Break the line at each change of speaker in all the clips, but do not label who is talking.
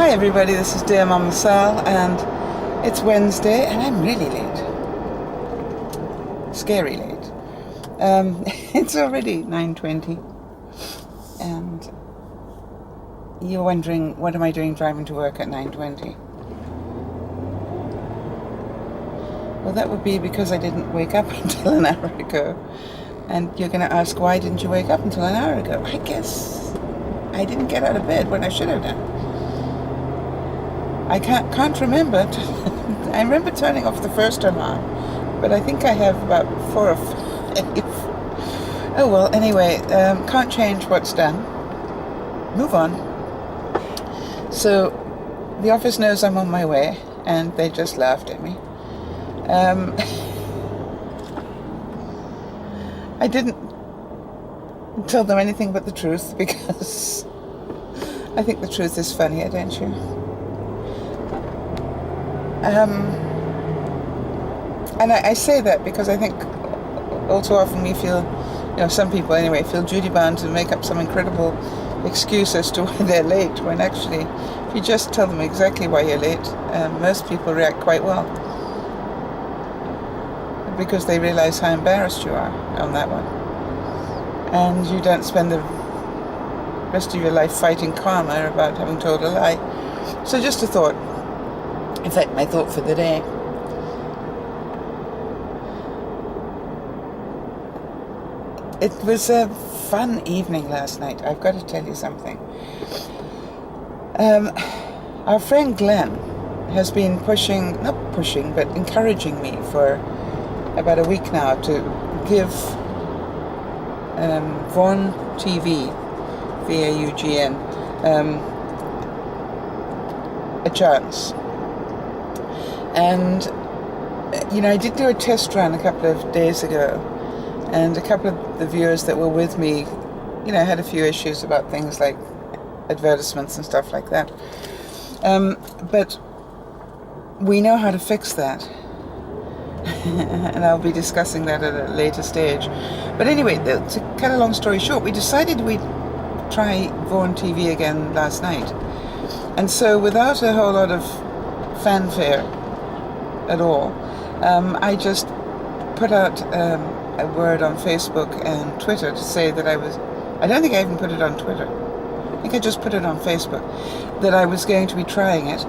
Hi everybody, this is DearMamaSal, and it's Wednesday and I'm really late. Scary late. It's already 9:20 and you're wondering, what am I doing driving to work at 9:20? Well, that would be because I didn't wake up until an hour ago. And you're going to ask, why didn't you wake up until an hour ago? I guess I didn't get out of bed when I should have done. I can't remember. I remember turning off the first alarm, but I think I have about 4 or 5. Oh well, anyway, can't change what's done. Move on. So, the office knows I'm on my way, and they just laughed at me. I didn't tell them anything but the truth, because I think the truth is funnier, don't you? And I say that because I think all too often we feel, some people anyway, feel duty-bound to make up some incredible excuse as to why they're late, when actually, if you just tell them exactly why you're late, most people react quite well, because they realize how embarrassed you are on that one. And you don't spend the rest of your life fighting karma about having told a lie. So just a thought. In fact, my thought for the day. It was a fun evening last night. I've got to tell you something. Our friend Glenn has been but encouraging me for about a week now to give VaughnTV, VaughnTV, a chance. And, I did do a test run a couple of days ago, and a couple of the viewers that were with me, had a few issues about things like advertisements and stuff like that. But we know how to fix that. And I'll be discussing that at a later stage. But anyway, to cut a long story short, we decided we'd try VaughnTV again last night. And so without a whole lot of fanfare at all, I just put out a word on Facebook and Twitter to say that I don't think I even put it on Twitter. I think I just put it on Facebook, that I was going to be trying it.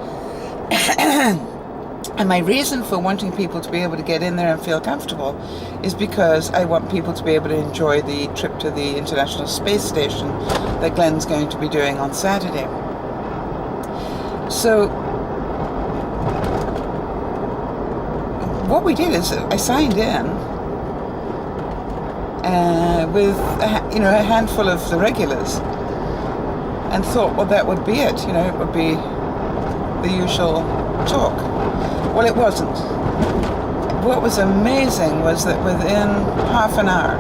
And my reason for wanting people to be able to get in there and feel comfortable is because I want people to be able to enjoy the trip to the International Space Station that Glenn's going to be doing on Saturday. So what we did is I signed in with a handful of the regulars and thought, well, that would be it. It would be the usual talk. Well, it wasn't. What was amazing was that within half an hour,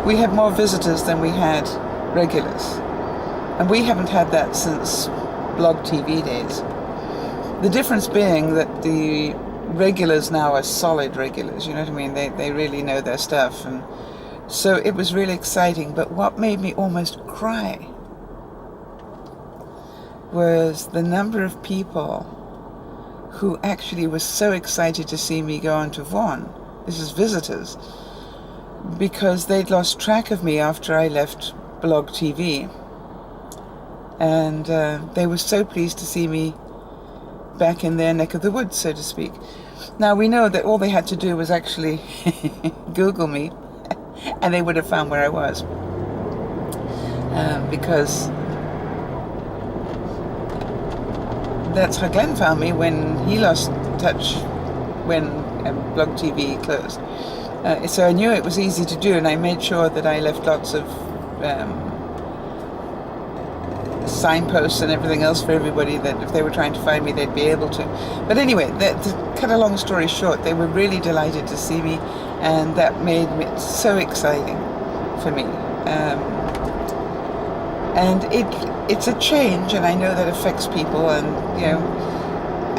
we had more visitors than we had regulars. And we haven't had that since Blog TV days. The difference being that the regulars now are solid regulars, you know what I mean? They really know their stuff. And so it was really exciting. But what made me almost cry was the number of people who actually was so excited to see me go on to Vaughan. This is visitors, because they'd lost track of me after I left Blog TV, and they were so pleased to see me back in their neck of the woods, so to speak. Now we know that all they had to do was actually Google me, and they would have found where I was, because that's how Glenn found me when he lost touch when Blog TV closed. So I knew it was easy to do, and I made sure that I left lots of signposts and everything else for everybody, that if they were trying to find me, they'd be able to. But anyway, to cut a long story short, they were really delighted to see me, and that made it so exciting for me. And it's a change, and I know that affects people, and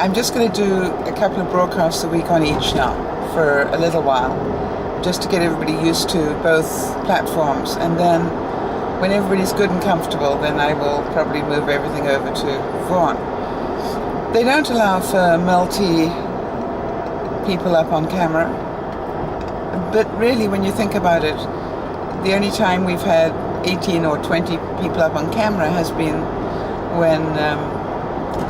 I'm just going to do a couple of broadcasts a week on each now for a little while, just to get everybody used to both platforms, and then when everybody's good and comfortable, then I will probably move everything over to Vaughan. They don't allow for multi people up on camera, but really when you think about it, the only time we've had 18 or 20 people up on camera has been when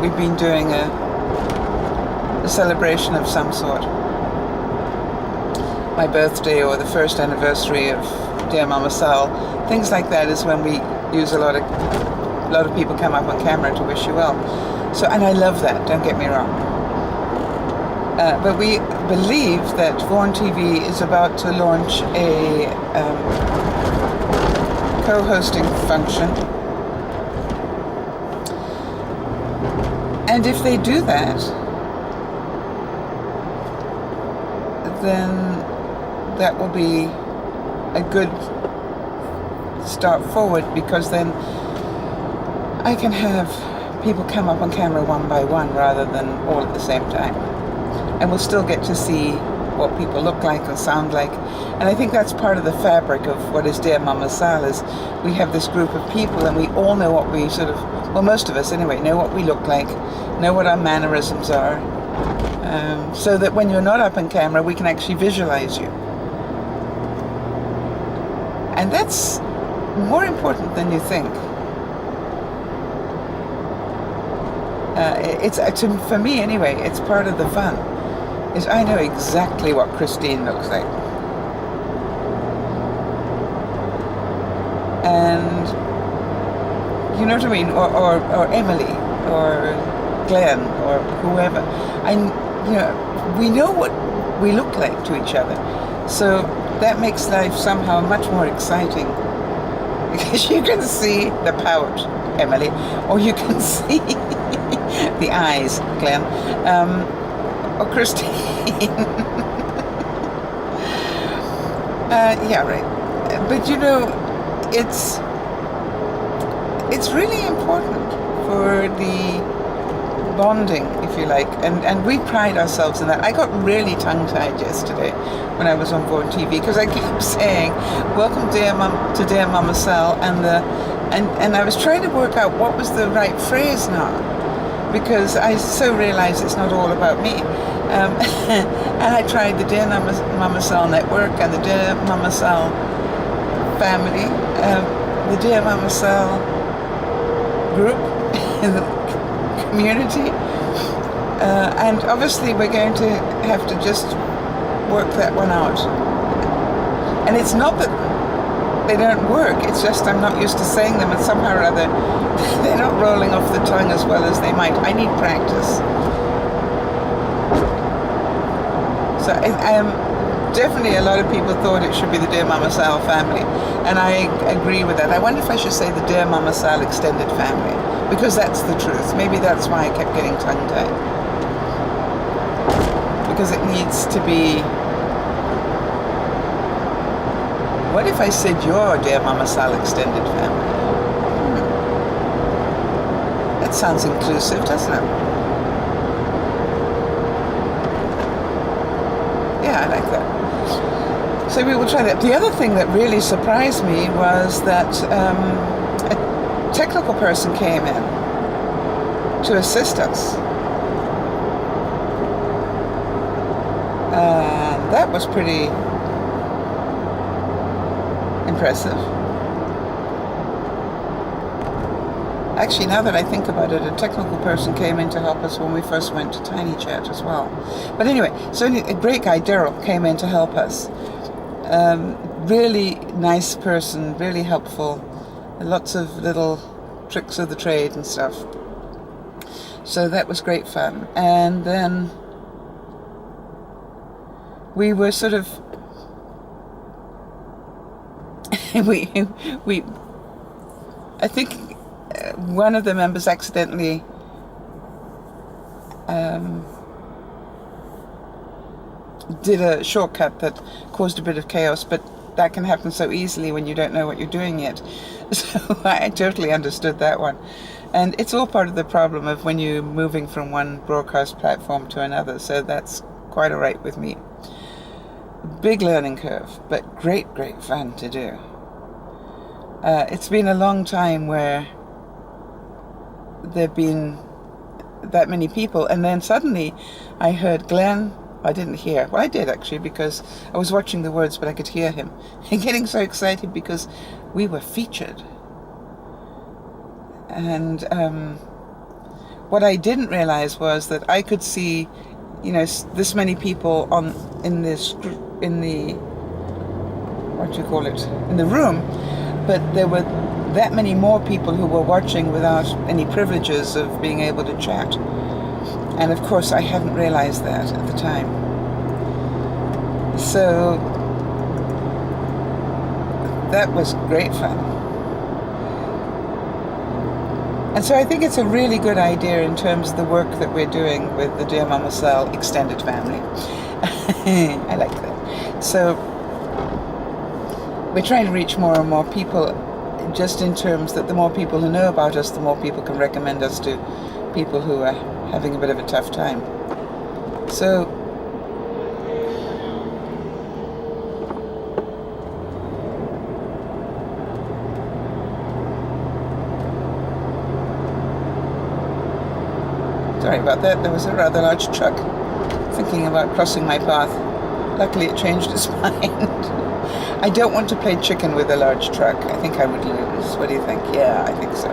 we've been doing a celebration of some sort. My birthday or the first anniversary of DearMamaSal, things like that is when we use a lot of people come up on camera to wish you well. So, and I love that, don't get me wrong. But we believe that VaughnTV is about to launch a co-hosting function. And if they do that, then that will be a good start forward, because then I can have people come up on camera one by one rather than all at the same time. And we'll still get to see what people look like and sound like. And I think that's part of the fabric of what is DearMamaSal, is we have this group of people and we all know what we sort of, well, most of us anyway, know what we look like, know what our mannerisms are, so that when you're not up on camera, we can actually visualize you. And that's more important than you think. For me anyway, it's part of the fun, is I know exactly what Christine looks like. And you know what I mean, or Emily, or Glenn, or whoever. We know what we look like to each other. So that makes life somehow much more exciting, because you can see the pout, Emily, or you can see the eyes, Glenn, or Christine. Yeah, right. But you know, it's really important for the bonding, if you like, and we pride ourselves in that. I got really tongue-tied yesterday when I was on VaughnTV, because I kept saying, "Welcome, to DearMamaSal," and I was trying to work out what was the right phrase now, because I so realized it's not all about me. And I tried the DearMamaSal network and the DearMamaSal family, the DearMamaSal group in the community, and obviously we're going to have to just work that one out. And it's not that they don't work, it's just I'm not used to saying them, and somehow or other they're not rolling off the tongue as well as they might. I need practice. So definitely a lot of people thought it should be the DearMamaSal family, and I agree with that. I wonder if I should say the DearMamaSal extended family, because that's the truth. Maybe that's why I kept getting tongue-tied, because it needs to be. What if I said your DearMamaSal extended family? That sounds inclusive, doesn't it? Yeah, I like that. So we will try that. The other thing that really surprised me was that a technical person came in to assist us. And that was pretty impressive. Actually, now that I think about it, a technical person came in to help us when we first went to Tiny Chat as well. But anyway, so a great guy, Daryl, came in to help us. Really nice person, really helpful. Lots of little tricks of the trade and stuff. So that was great fun. And then we were sort of I think one of the members accidentally did a shortcut that caused a bit of chaos, but that can happen so easily when you don't know what you're doing yet. So I totally understood that one. And it's all part of the problem of when you're moving from one broadcast platform to another, so that's quite all right with me. Big learning curve, but great fun to do. It's been a long time where there've been that many people. And then suddenly I heard Glenn. I didn't hear. Well, I did actually, because I was watching the words, but I could hear him getting so excited because we were featured. And what I didn't realize was that I could see, you know, this many people in the what do you call it, in the room, but there were that many more people who were watching without any privileges of being able to chat. And of course I hadn't realized that at the time. So that was great fun. And so I think it's a really good idea in terms of the work that we're doing with the DearMamaSal extended family. I like that. So we're trying to reach more and more people, just in terms that the more people who know about us, the more people can recommend us to people who are having a bit of a tough time. So sorry about that, there was a rather large truck thinking about crossing my path. Luckily it changed its mind. I don't want to play chicken with a large truck. I think I would lose. What do you think? Yeah, I think so.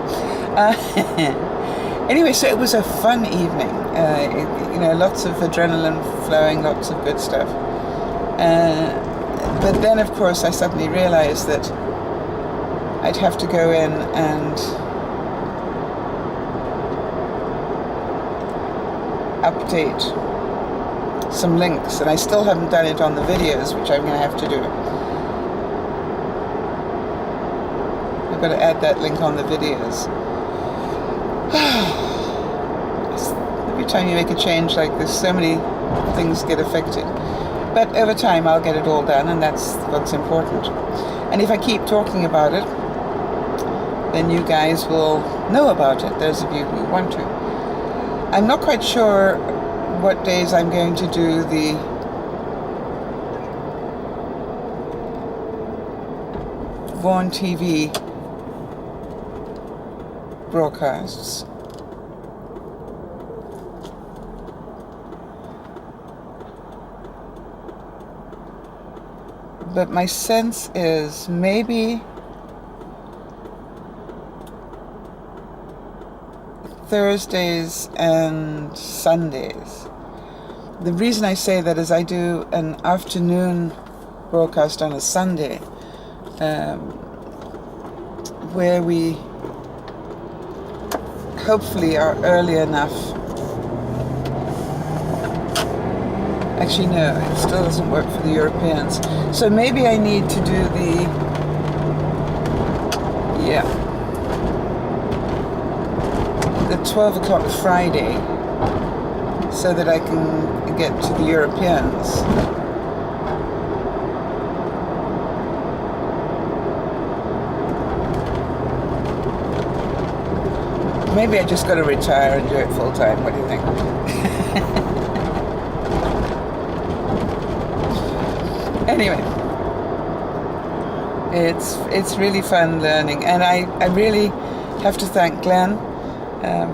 Anyway, so it was a fun evening. You know, lots of adrenaline flowing, lots of good stuff. But then, of course, I suddenly realized that I'd have to go in and update some links, and I still haven't done it on the videos, which I'm going to have to do. I've got to add that link on the videos. Every time you make a change like this, so many things get affected. But over time, I'll get it all done, and that's what's important. And if I keep talking about it, then you guys will know about it, those of you who want to. I'm not quite sure what days I'm going to do the VaughnTV broadcasts. But my sense is maybe Thursdays and Sundays. The reason I say that is I do an afternoon broadcast on a Sunday, where we hopefully are early enough. Actually, no, it still doesn't work for the Europeans. So maybe I need to do the 12 o'clock Friday, so that I can get to the Europeans. Maybe I just got to retire and do it full time. What do you think? Anyway, it's really fun learning, and I really have to thank Glenn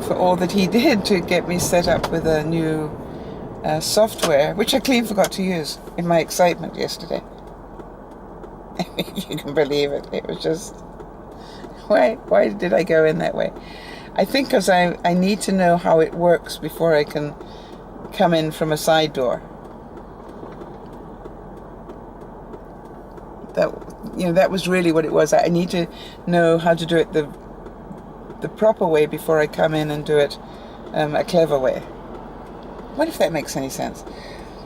for all that he did to get me set up with a new software, which I clean forgot to use in my excitement yesterday. You can believe it. It was just, why did I go in that way? I think because I need to know how it works before I can come in from a side door. That was really what it was. I need to know how to do it the proper way before I come in and do it a clever way. What if that makes any sense?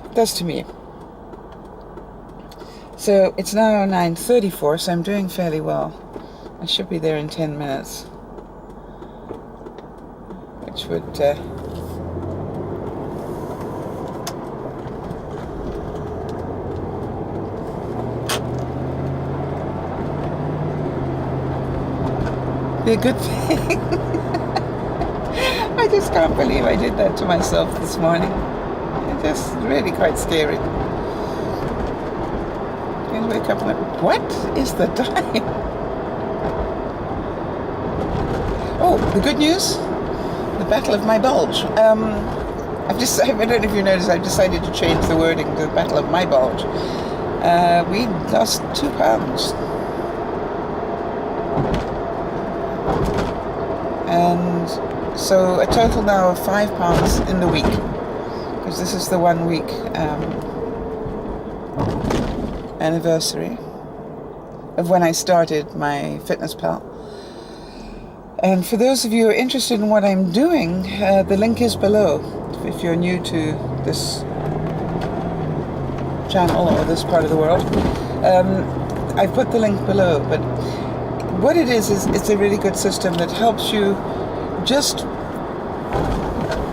It does to me. So it's now 9:34, so I'm doing fairly well. I should be there in 10 minutes, which would be a good thing. I just can't believe I did that to myself this morning. It's just really quite scary. I wake up and like, what is the time? Oh, the good news? The Battle of my Bulge. I don't know if you noticed, I've decided to change the wording to the Battle of my Bulge. We lost 2 pounds. And so a total now of 5 pounds in the week, because this is the 1 week anniversary of when I started my fitness pal. And for those of you who are interested in what I'm doing, the link is below. If you're new to this channel or this part of the world, I've put the link below. But what it is it's a really good system that helps you just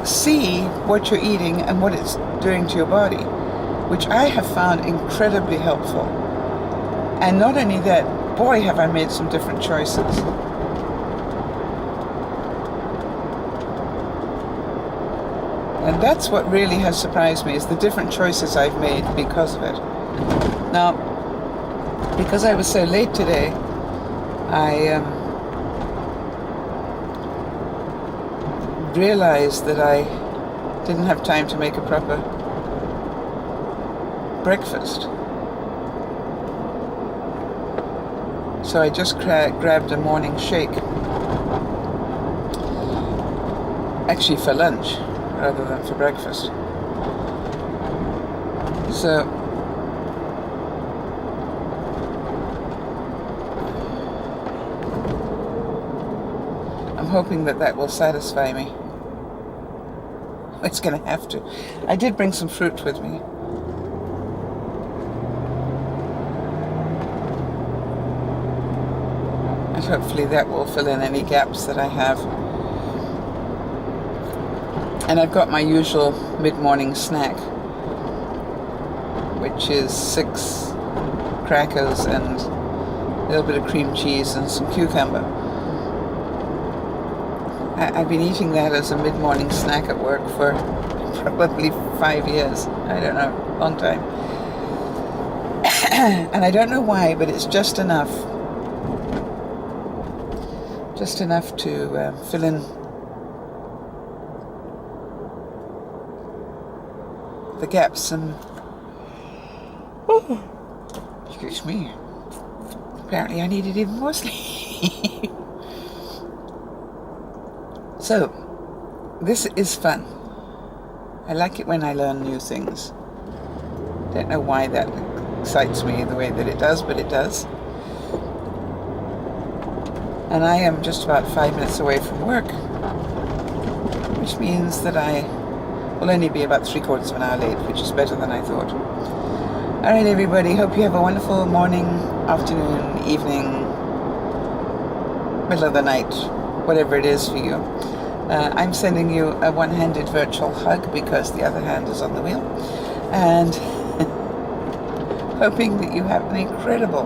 see what you're eating and what it's doing to your body, which I have found incredibly helpful. And not only that, boy, have I made some different choices. And that's what really has surprised me, is the different choices I've made because of it. Now, because I was so late today, I realized that I didn't have time to make a proper breakfast. So I just grabbed a morning shake, actually for lunch rather than for breakfast. So I'm hoping that will satisfy me. It's going to have to. I did bring some fruit with me. And hopefully that will fill in any gaps that I have. And I've got my usual mid-morning snack, which is 6 crackers and a little bit of cream cheese and some cucumber. I've been eating that as a mid-morning snack at work for probably 5 years. I don't know, long time. And I don't know why, but it's just enough. Just enough to fill in the gaps. And oh, excuse me, apparently I needed even more sleep. So this is fun. I like it when I learn new things. Don't know why that excites me the way that it does, but it does. And I am just about 5 minutes away from work, which means that I will only be about 3/4 of an hour late, which is better than I thought. All right, everybody, hope you have a wonderful morning, afternoon, evening, middle of the night, whatever it is for you. I'm sending you a one-handed virtual hug because the other hand is on the wheel, and hoping that you have an incredible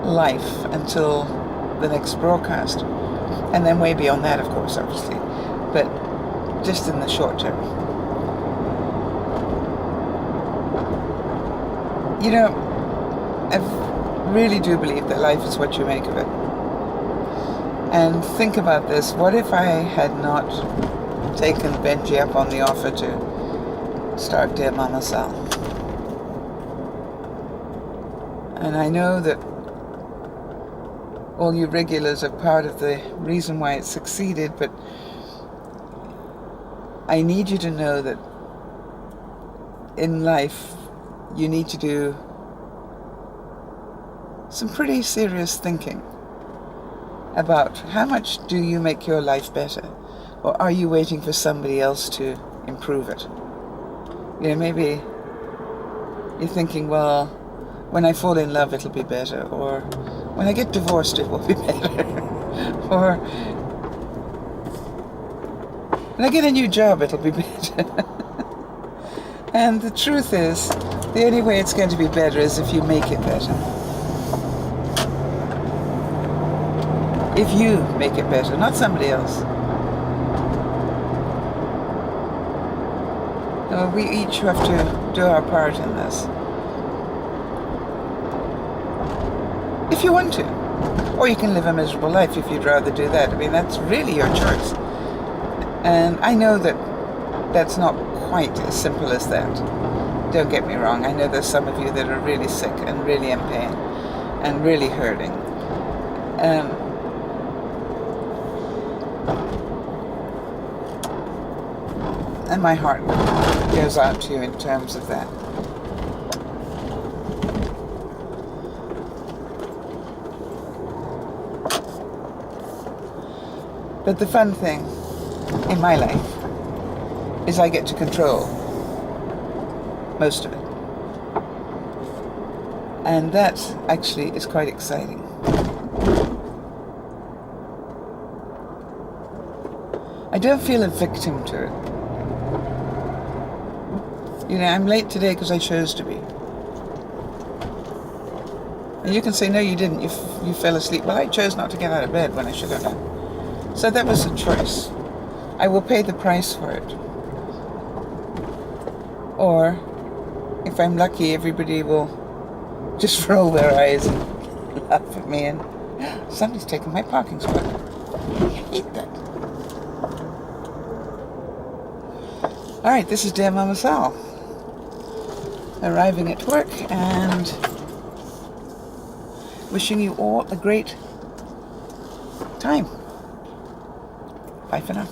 life until the next broadcast, and then way beyond that, of course, obviously, but just in the short term. You know, I really do believe that life is what you make of it. And think about this, what if I had not taken Benji up on the offer to start DearMamaSal? And I know that all you regulars are part of the reason why it succeeded, but I need you to know that in life you need to do some pretty serious thinking about how much do you make your life better, or are you waiting for somebody else to improve it? You know, maybe you're thinking, well, when I fall in love it'll be better, or when I get divorced it will be better, or when I get a new job it'll be better. And the truth is, the only way it's going to be better is if you make it better. If you make it better, not somebody else. No, we each have to do our part in this. If you want to. Or you can live a miserable life if you'd rather do that. I mean, that's really your choice. And I know that that's not quite as simple as that. Don't get me wrong. I know there's some of you that are really sick and really in pain and really hurting. And my heart goes out to you in terms of that. But the fun thing in my life is I get to control most of it. And that actually is quite exciting. I don't feel a victim to it. You know, I'm late today because I chose to be. And you can say, no, you didn't. You fell asleep. Well, I chose not to get out of bed when I should have done. So that was a choice. I will pay the price for it. Or, if I'm lucky, everybody will just roll their eyes and laugh at me and, somebody's taken my parking spot. I hate that. Alright, this is DearMamaSal. Arriving at work and wishing you all a great time. Bye for now.